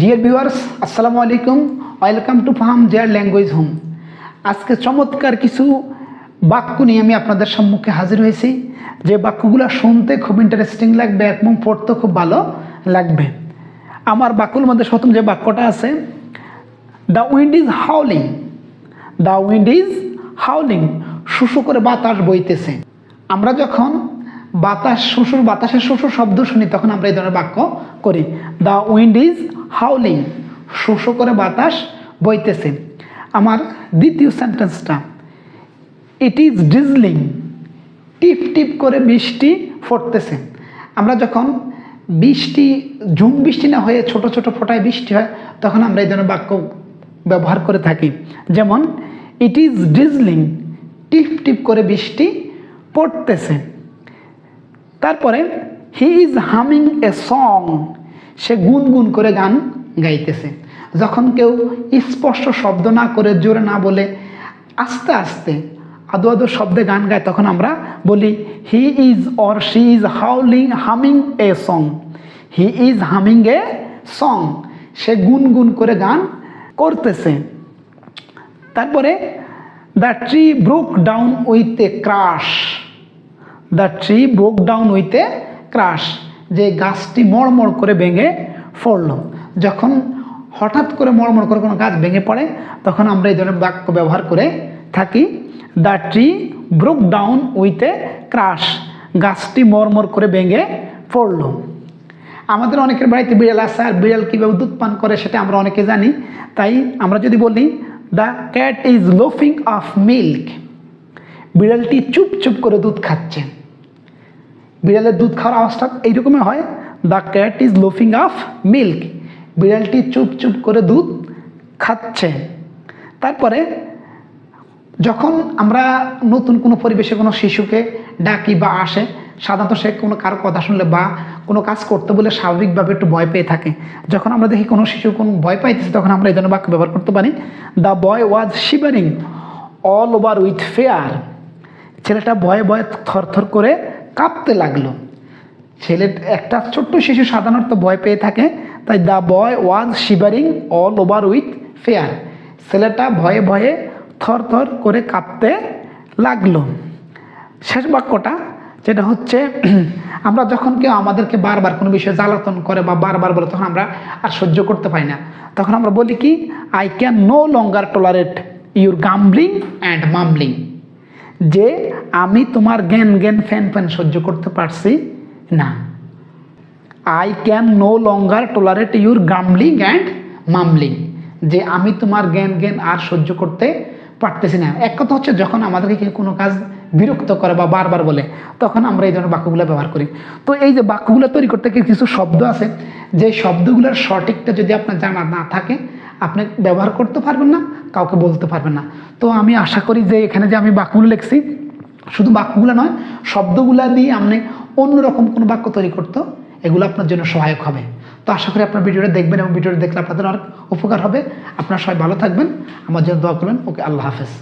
Deer viewers, আসসালামু আলাইকুম। Welcome to Faham their language home. আজকে চমৎকার কিছু বাক্য নিয়ে আমি আপনাদের সম্মুখে হাজির হয়েছি, যে বাক্যগুলো শুনতে খুব ইন্টারেস্টিং লাগবে এবং পড়তে খুব ভালো লাগবে। আমার বাক্যর মধ্যে প্রথম যে বাক্যটা আছে, the wind is howling. The wind is howling, শুশু করে বাতাস বইতেছে। আমরা যখন বাতাসের শুশুর শব্দ শুনি তখন আমরা এই ধরনের বাক্য করি। দ্য উইন্ড ইজ হাউলিং, শুশু করে বাতাস বইতেছে। আমার দ্বিতীয় সেন্টেন্সটা, ইট ইজ ড্রিজলিং। টিপ টিপ করে বৃষ্টি পড়তেছে। আমরা যখন ঝুম বৃষ্টি না হয়ে ছোট ছোট ফোঁটায় বৃষ্টি হয় তখন আমরা এই ধরনের বাক্য ব্যবহার করে থাকি। যেমন ইট ইজ ড্রিজলিং, টিপ টিপ করে বৃষ্টি পড়তেছে। তারপরে he is humming a song, সে গুনগুন করে গান গাইতেছে। যখন কেউ স্পষ্ট শব্দ না করে, জোরে না বলে, আস্তে আস্তে আদো আদো শব্দে গান গায় তখন আমরা বলি he is or she is humming a song. He is humming a song, সে গুনগুন করে গান করতেছে। তারপরে the tree broke down with a crash. The tree broke down with a crash, যে গাছটি মড়মড় করে ভেঙে পড়ল। যখন হঠাৎ করে মড়মড় করে কোনো গাছ ভেঙে পড়ে তখন আমরা এই ধরনের বাক্য ব্যবহার করে থাকি। The tree broke down with a crash, গাছটি মড়মড় করে ভেঙে পড়ল। আমাদের অনেকের বাড়িতে বিড়াল আছে, আর বিড়াল কীভাবে দুধ পান করে সেটা আমরা অনেকে জানি। তাই আমরা যদি বলি the cat is loafing of milk, বিড়ালটি চুপ চুপ করে দুধ খাচ্ছে। বিড়ালের দুধ খাওয়ার আওয়াজটা এইরকমই হয়, the cat is loafing of milk, বিড়ালটি চুপ চুপ করে দুধ খাচ্ছে। তারপরে যখন আমরা নতুন কোনো পরিবেশে কোনো শিশুকে ডাকি বা আসে, সাধারণত সে কোনো কারো কথা শুনলে বা কোনো কাজ করতে বলে স্বাভাবিকভাবে একটু ভয় পেয়ে থাকে। যখন আমরা দেখি কোনো শিশু কোনো ভয় পাইতেছে তখন আমরা এই ধরনের বাক্য ব্যবহার করতে পারি। The boy was shivering all over with fair, ছেলেটা ভয়ে ভয়ে থরথর করে কাঁপতে লাগলো। একটা ছোট্ট শিশু সাধারণত ভয় পেয়ে থাকে, তাই the boy was shivering all over with fair, ছেলেটা ভয়ে ভয়ে থরথর করে কাঁপতে লাগলো। শেষ বাক্যটা যেটা হচ্ছে, আমরা যখন কেউ আমাদেরকে বারবার কোনো বিষয়ে জ্বালাতন করে বা বারবার বলে তখন আমরা আর সহ্য করতে পারি না। তখন আমরা বলি কি, I can no longer tolerate your gambling and mumbling, যে আমি তোমার জ্ঞান ফ্যান সহ্য করতে পারছি না। I can no longer tolerate your gambling and mumbling, যে আমি তোমার জ্ঞান আর সহ্য করতে পারতেছি না। এক কথা হচ্ছে, যখন আমাদেরকে কেউ কোনো কাজ বিরক্ত করে বা বারবার বলে তখন আমরা এই ধরনের বাক্যগুলো ব্যবহার করি। তো এই যে বাক্যগুলো তৈরি করতে কিছু শব্দ আছে, যে শব্দগুলোর সঠিকটা যদি আপনার জানা না থাকে আপনি ব্যবহার করতে পারবেন না, কাউকে বলতে পারবেন না। তো আমি আশা করি যে এখানে যে আমি বাক্যগুলো লিখছি, শুধু বাক্যগুলো নয়, শব্দগুলো দিয়ে আপনি অন্যরকম কোনো বাক্য তৈরি করতে, এগুলো আপনার জন্য সহায়ক হবে। তো আশা করি আপনার ভিডিওটা দেখবেন এবং ভিডিওটা দেখলে আপনাদের অনেক উপকার হবে। আপনারা সবাই ভালো থাকবেন, আমার জন্য দোয়া করবেন। ওকে, আল্লাহ হাফেজ।